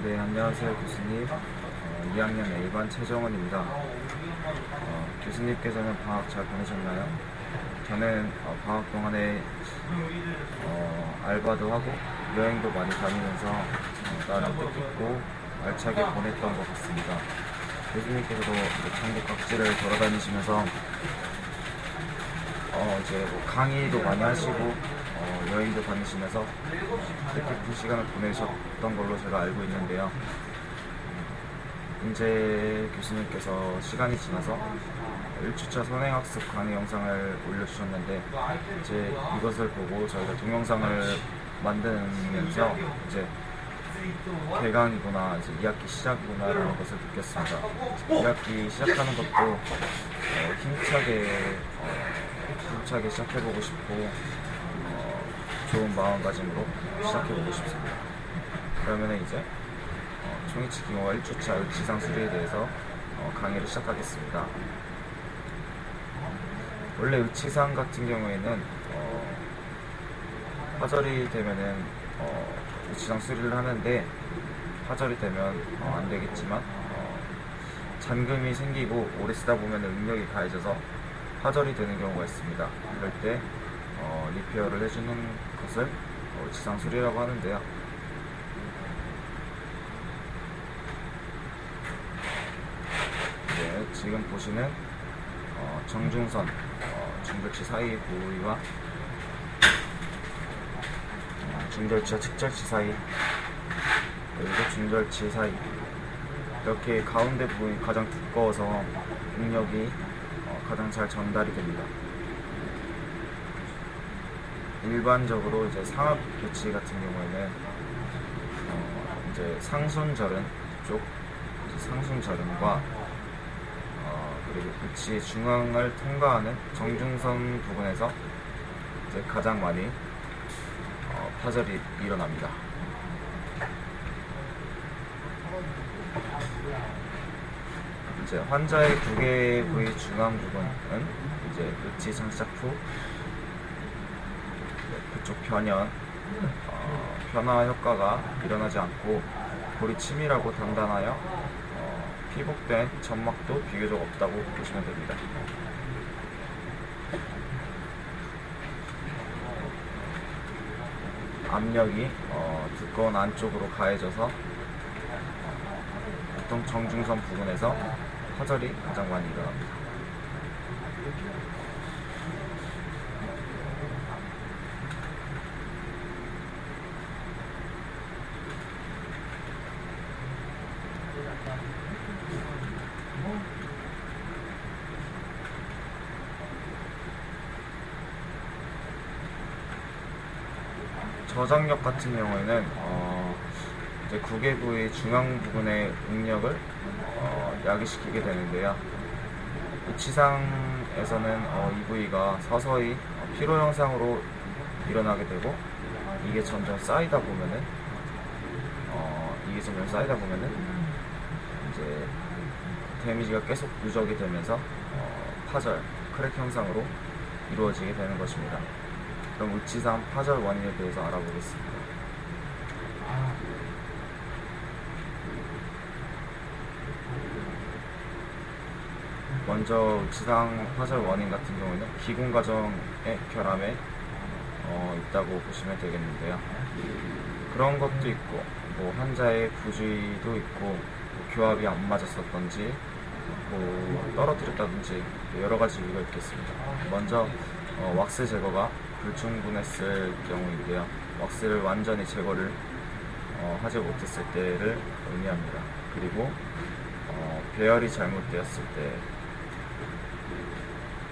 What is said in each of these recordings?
네, 안녕하세요 교수님. 2학년 A반 최정원입니다. 교수님께서는 방학 잘 보내셨나요? 저는 방학 동안에 알바도 하고 여행도 많이 다니면서 나름 뜻깊고 알차게 보냈던 것 같습니다. 교수님께서도 전국 각지를 돌아다니시면서 이제 뭐 강의도 많이 하시고 여행도 다니시면서 뜻깊은 시간을 보내셨던 걸로 제가 알고 있는데요. 이제 교수님께서 시간이 지나서 1주차 선행학습 강의 영상을 올려주셨는데 이제 이것을 보고 저희가 동영상을 만들면서 이제 개강이구나, 이제 2학기 시작이구나 라는 것을 느꼈습니다. 2학기 시작하는 것도 힘차게 시작해보고 싶고 좋은 마음가짐으로 시작해보고 싶습니다. 그러면 이제 총이치기 1주차 지상 수리에 대해서 강의를 시작하겠습니다. 원래 의치상 같은 경우에는 파절이 되면은 의치상 수리를 하는데, 파절이 되면 안 되겠지만 잔금이 생기고 오래 쓰다 보면 응력이 가해져서 파절이 되는 경우가 있습니다. 이럴 때 리페어를 해주는 것을 의치상 수리라고 하는데요. 네, 지금 보시는 정중선 중절치 사이 부위와 중절치와 측절치 사이, 그리고 중절치 사이, 이렇게 가운데 부분이 가장 두꺼워서 응력이 가장 잘 전달이 됩니다. 일반적으로 이제 상압 배치 같은 경우에는 이제 상순절은 쪽 상순절은과 그리고 배치의 중앙을 통과하는 정중선 부분에서 이제 가장 많이 파절이 일어납니다. 이제 환자의 두개 부위 중앙 부분은 이제 의치 장착 후 그쪽 변화 효과가 일어나지 않고 볼이 치밀하고 단단하여 피복된 점막도 비교적 없다고 보시면 됩니다. 압력이 두꺼운 안쪽으로 가해져서 보통 정중선 부분에서 파절이 가장 많이 일어납니다. 저장력 같은 경우에는 이제 구개부의 중앙 부분의 응력을 야기시키게 되는데요. 의치상에서는 이 부위가 서서히 피로 형상으로 일어나게 되고, 이게 점점 쌓이다 보면은 이제 데미지가 계속 누적이 되면서 파절, 크랙 형상으로 이루어지게 되는 것입니다. 그럼 의치상 파절 원인에 대해서 알아보겠습니다. 먼저 의치상 파절 원인 같은 경우는 기공 과정의 결함에 있다고 보시면 되겠는데요. 그런 것도 있고, 뭐 환자의 부주의도 있고, 뭐 교합이 안 맞았었던지, 뭐 떨어뜨렸다든지 여러 가지 이유가 있겠습니다. 먼저 왁스 제거가 불충분했을 경우인데요. 왁스를 완전히 제거를 하지 못했을 때를 의미합니다. 그리고 배열이 잘못되었을 때,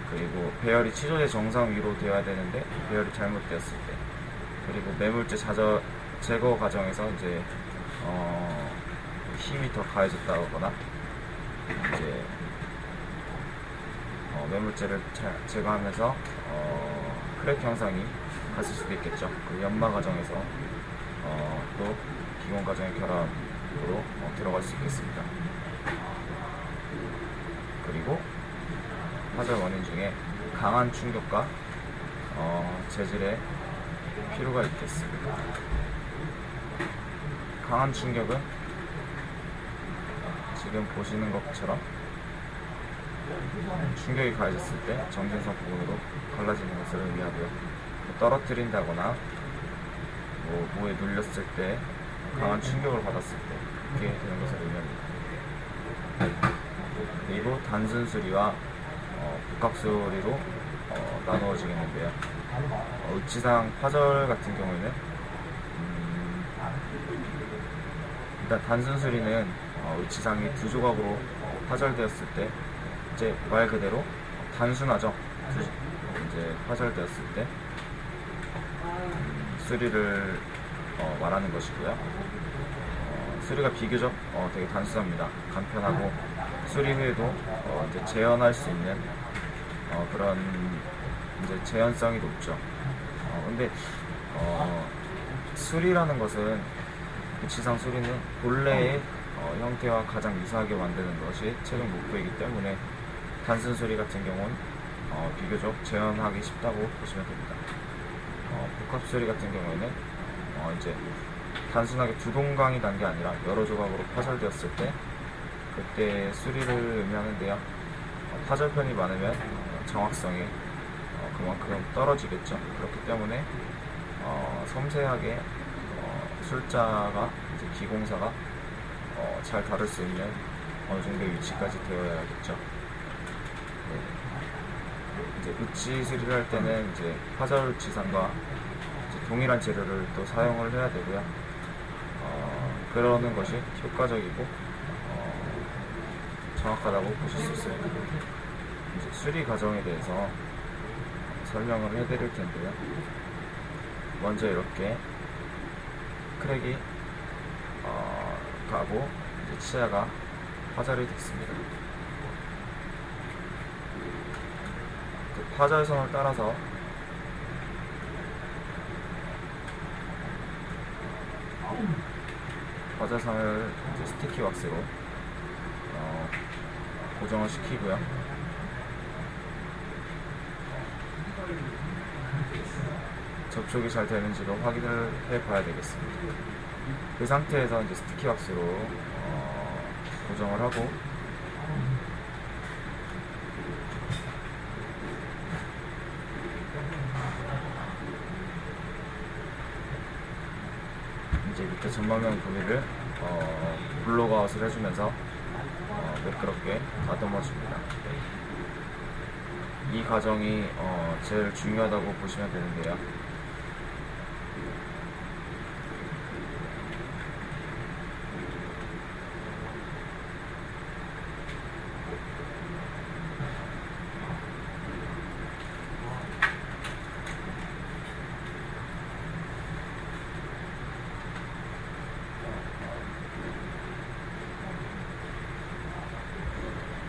그리고 배열이 치조제 정상 위로 되어야 되는데 배열이 잘못되었을 때, 그리고 매물제 제거 과정에서 이제 힘이 더 가해졌다거나, 이제 매물제를 제거하면서 크랙 형상이 갔을 수도 있겠죠. 그 연마 과정에서 또 기공 과정의 결합으로 들어갈 수 있겠습니다. 그리고 파절 원인 중에 강한 충격과 재질의 피로가 있겠습니다. 강한 충격은 지금 보시는 것처럼 충격이 가해졌을 때 정진성 부분으로 갈라지는 것을 의미하고요. 떨어뜨린다거나 뭐에 눌렸을 때 강한 충격을 받았을 때 그렇게 되는 것을 의미합니다. 그리고 단순 수리와 복합 수리로 나누어지겠는데요. 의치상 파절 같은 경우에는 일단 단순 수리는 의치상이 두 조각으로 파절되었을 때 이제 말 그대로 단순하죠. 이제 파절되었을 때 수리를 말하는 것이고요. 수리가 비교적 되게 단순합니다. 간편하고 수리 후에도 이제 재현할 수 있는 그런 이제 재현성이 높죠. 근데 수리라는 것은 의치상 수리는 본래의 형태와 가장 유사하게 만드는 것이 최종 목표이기 때문에 단순 수리 같은 경우는 비교적 재현하기 쉽다고 보시면 됩니다. 복합 수리 같은 경우에는 이제 단순하게 두 동강이 난 게 아니라 여러 조각으로 파절되었을 때 그때 수리를 의미하는데요. 파절편이 많으면 정확성이 그만큼 떨어지겠죠. 그렇기 때문에 섬세하게 술자가 이제 기공사가 잘 다룰 수 있는 어느 정도의 위치까지 되어야겠죠. 네. 이제 의치 수리를 할 때는 이제 파절 의치상과 동일한 재료를 또 사용을 해야 되고요. 그러는 것이 효과적이고 정확하다고 보실 수 있습니다. 이제 수리 과정에 대해서 설명을 해드릴 텐데요. 먼저 이렇게 크랙이 가고 이제 치아가 파절이 됐습니다. 그 파절선을 따라서 파절선을 이제 스티키 왁스로 고정을 시키고요. 접촉이 잘 되는지도 확인을 해봐야 되겠습니다. 그 상태에서 이제 스티키 왁스로 고정을 하고 이제 밑에 전방면 부위를 블로그아웃을 해주면서 매끄럽게 다듬어 줍니다. 이 과정이 제일 중요하다고 보시면 되는데요.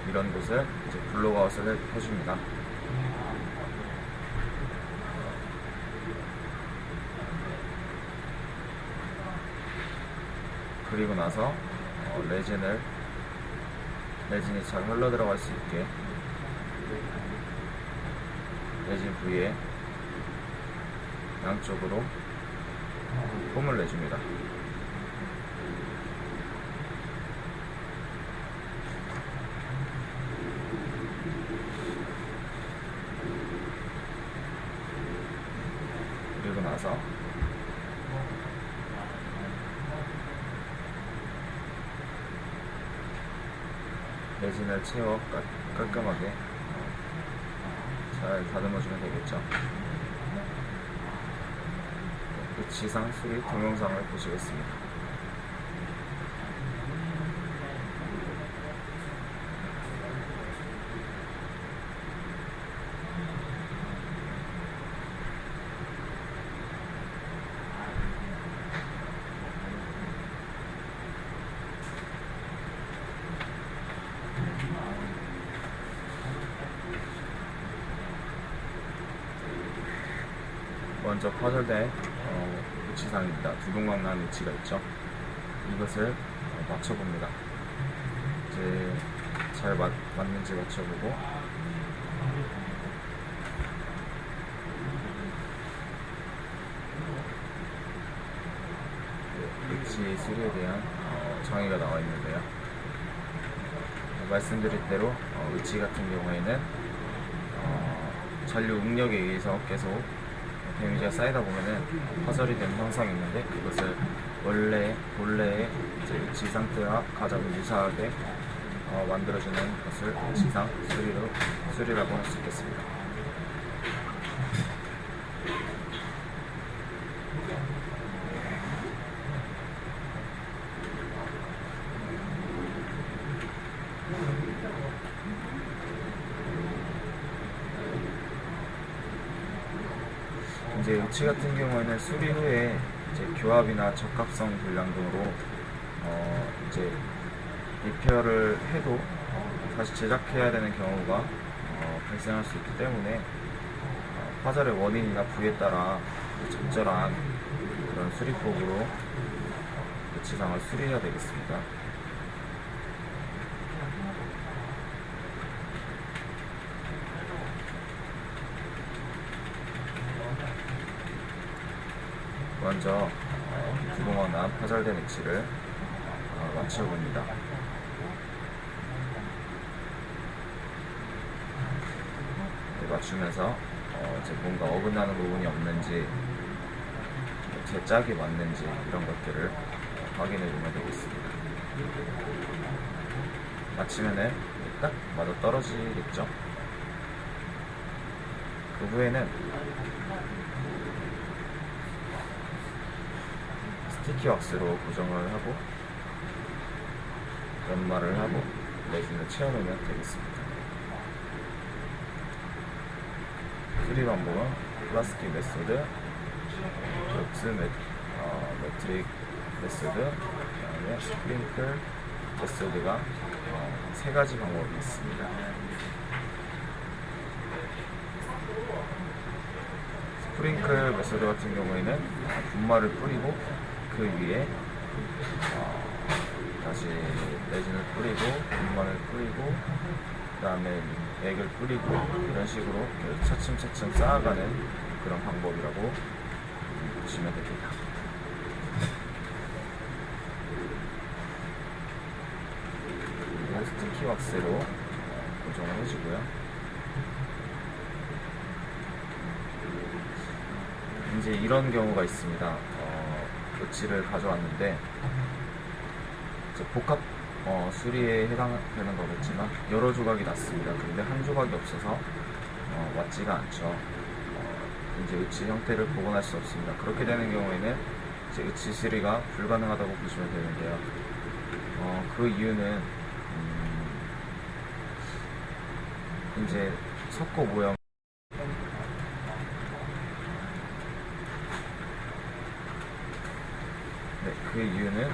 이런 곳을 이제 블로그아웃을 해줍니다. 그리고 나서 레진이 잘 흘러 들어갈 수 있게 레진 부위에 양쪽으로 폼을 내줍니다. 그리고 나서 레진을 채워 깔끔하게 잘 다듬어주면 되겠죠. 의치상 수리 동영상을 보시겠습니다. 먼저 파절된 의치상입니다. 두 동강 난 의치가 있죠. 이것을 맞춰봅니다. 이제 잘 맞는지 맞춰보고 의치 수리에 대한 정의가 나와 있는데요. 말씀드린 대로 의치 같은 경우에는 전류 응력에 의해서 계속 데미지가 쌓이다 보면은 파절이 되는 현상이 있는데, 그것을 본래의 이제 의치 상태와 가장 유사하게 만들어주는 것을 의치상 수리라고 할 수 있겠습니다. 이제 의치 같은 경우에는 수리 후에 이제 교합이나 적합성 불량 등으로 이제 리페어를 해도 다시 제작해야 되는 경우가 발생할 수 있기 때문에 화살의 원인이나 부위에 따라 적절한 그런 수리법으로 의치상을 수리해야 되겠습니다. 먼저 구멍난 파절된 의치를 맞춰봅니다. 맞추면서 이제 뭔가 어긋나는 부분이 없는지, 제 짝이 맞는지 이런 것들을 확인해 보면 되겠습니다. 맞추면은 딱 맞아 떨어지겠죠. 그 후에는 스티키 왁스로 고정을 하고 연마를 하고 레진을 채워놓으면 되겠습니다. 수리 방법은 플라스틱 메소드, 롭스 매트릭 메소드, 그다음에 스프링클 메소드가 세 가지 방법이 있습니다. 스프링클 메소드 같은 경우에는 분말을 뿌리고 그 위에 다시 레진을 뿌리고 분말을 뿌리고 그 다음에 액을 뿌리고 이런 식으로 차츰차츰 쌓아가는 그런 방법이라고 보시면 됩니다. 그리고 스티키 왁스로 고정을 해주고요. 이제 이런 경우가 있습니다. 의치를 가져왔는데 복합 수리에 해당되는 거겠지만 여러 조각이 났습니다. 근데 한 조각이 없어서 맞지가 않죠. 이제 의치 형태를 복원할 수 없습니다. 그렇게 되는 경우에는 이제 의치 수리가 불가능하다고 보시면 되는데요. 그 이유는 이제 석고 모형 그 이유는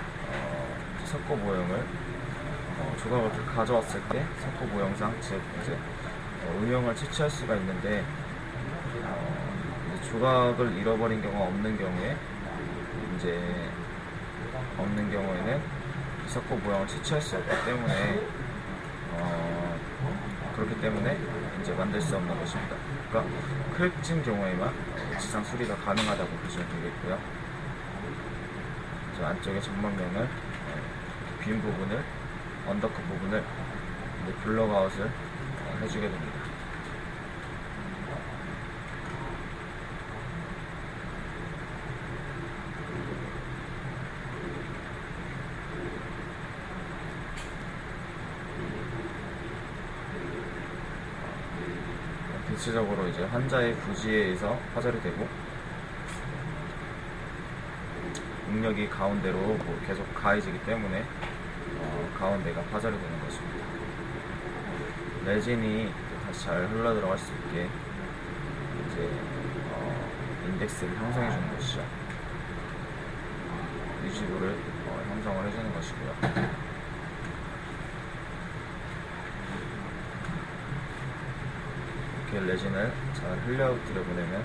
석고 모형을 조각을 가져왔을 때 석고 모형상 즉 이제 음영을 채취할 수가 있는데 이제 조각을 잃어버린 경우가 없는 경우에는 석고 모형을 채취할 수 없기 때문에 그렇기 때문에 이제 만들 수 없는 것입니다. 그러니까 크랙진 경우에만 지상 수리가 가능하다고 보시면 되겠고요. 안쪽에 전방면을 빈 부분을 언더컷 부분을 블럭아웃을 해주게 됩니다. 대체적으로 이제 환자의 부지에 의해서 파절이 되고 응력이 가운데로 계속 가해지기 때문에 가운데가 파절이 되는 것입니다. 레진이 다시 잘 흘러 들어갈 수 있게 이제 인덱스를 형성해 주는 것이죠. 유지부를 형성을 해주는 것이고요. 이렇게 레진을 잘 흘려 들여보내면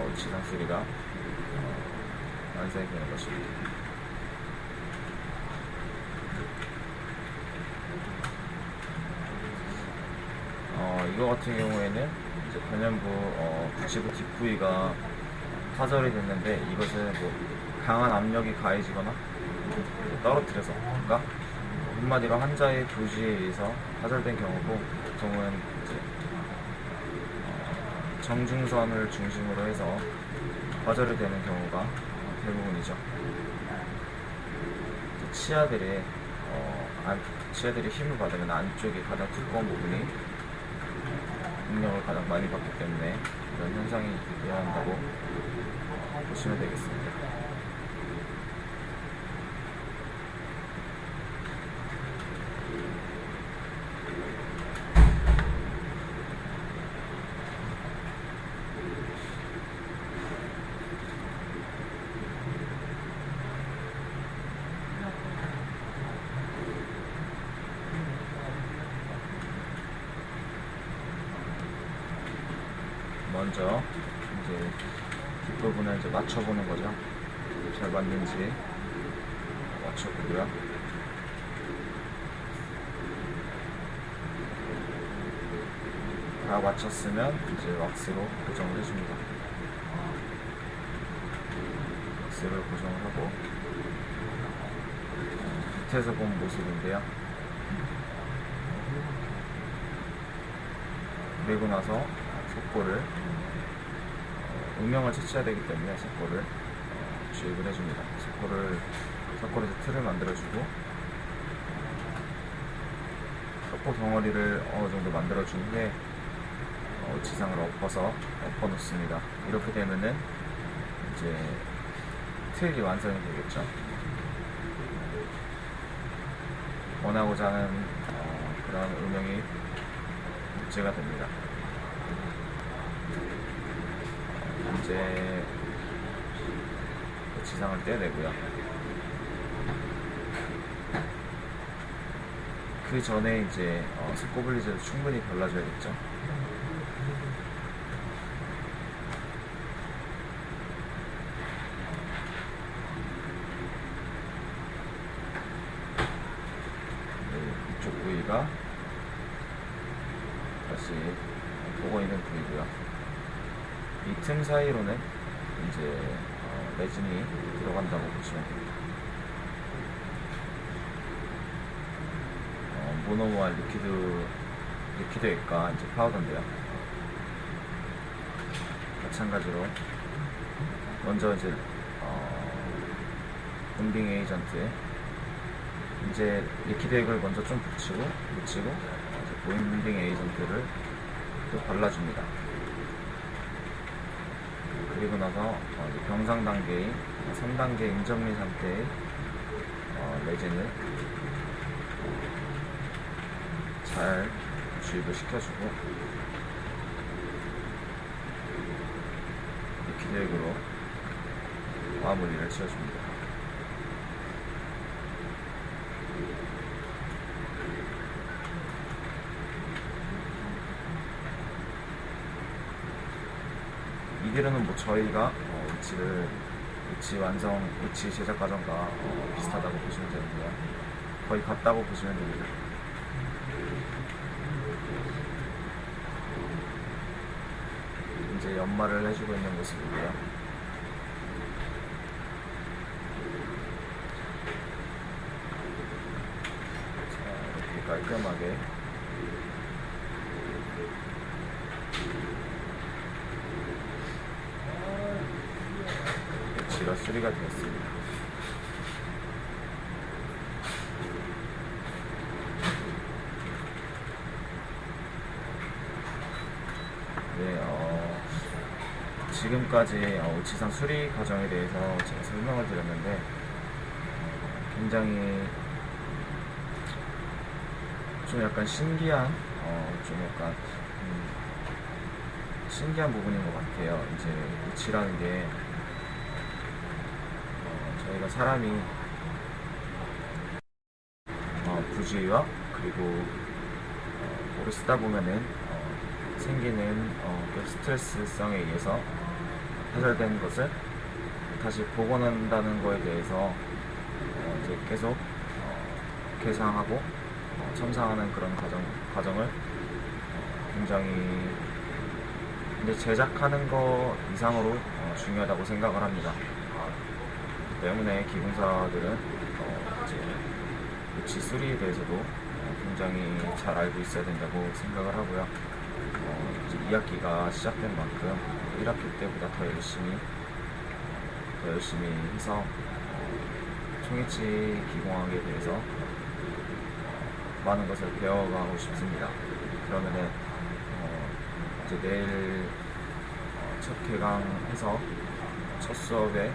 의치상 수리가 완성이 되는 것입니다. 이거 같은 경우에는 이제 변연부 부치부 뒷부위가 파절이 됐는데 이것은 뭐 강한 압력이 가해지거나 떨어뜨려서 그러니까 한마디로 환자의 부주의에 의해서 파절된 경우고, 보통은 이제 정중선을 중심으로 해서 파절이 되는 경우가 대부분이죠. 치아들이 치아들이 힘을 받으면 안쪽이 가장 두꺼운 부분이 능력을 가장 많이 받기 때문에 이런 현상이 일어난다고 보시면 되겠습니다. 먼저 이제 뒷부분을 이제 맞춰보는 거죠. 잘 맞는지 맞춰보고요. 다 맞췄으면 이제 왁스로 고정을 해줍니다. 왁스를 고정을 하고 밑에서 본 모습인데요. 그리고 나서 속보를 음영을 채취해야 되기 때문에 속보를 주입을 해줍니다. 속보에서 틀을 만들어주고 속보 덩어리를 어느 정도 만들어준 후에 지상을 엎어 놓습니다. 이렇게 되면은 이제 틀이 완성이 되겠죠. 원하고자 하는 그런 음영이 복제가 됩니다. 이제 지상을 떼내고요. 그 전에 이제 스코블리즈를 충분히 발라줘야겠죠. 이쪽 부위가 다시 보고 있는 부위고요. 이 틈 사이로는 이제 레진이 들어간다고 보시면 됩니다. 모노모알 리퀴드액과 이제 파우더인데요. 마찬가지로 먼저 이제 본딩 에이전트 이제 리퀴드액을 먼저 좀 묻히고 본딩 에이전트를 또 발라줍니다. 그리고 나서 병상 단계인 3단계 임정리 상태의 레진을 잘 주입을 시켜주고 리퀴드액으로 마무리를 지어줍니다. 이대로는 뭐 저희가 위치 제작 과정과 비슷하다고 보시면 되는데요. 거의 같다고 보시면 됩니다. 이제 연마를 해주고 있는 모습이고요. 자, 이렇게 깔끔하게 배치가 수리가 되었습니다. 네, 지금까지 우치상 수리 과정에 대해서 제가 설명을 드렸는데 굉장히 좀 약간 신기한 신기한 부분인 것 같아요. 이제 우치라는 게 저희가 사람이 부주의와 그리고 오래 쓰다 보면은 생기는 스트레스성에 의해서 해결된 것을 다시 복원한다는 거에 대해서 이제 계속 개상하고 첨상하는 그런 과정을 굉장히 이제 제작하는 거 이상으로 중요하다고 생각을 합니다. 때문에 기공사들은 이제 G3에 대해서도 굉장히 잘 알고 있어야 된다고 생각을 하고요. 이제 2학기가 시작된 만큼 1학기 때보다 더 열심히 해서 총이치 기공학에 대해서 많은 것을 배워가고 싶습니다. 그러면은 이제 내일 첫 개강해서 첫 수업에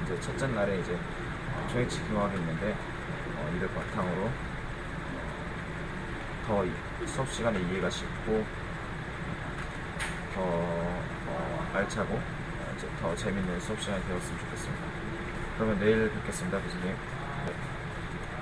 이제 첫째 날에 이제 총이치 기공학이 있는데 이를 바탕으로 더 수업 시간에 이해가 쉽고 더 알차고 이제 더 재밌는 수업 시간이 되었으면 좋겠습니다. 그러면 내일 뵙겠습니다, 교수님.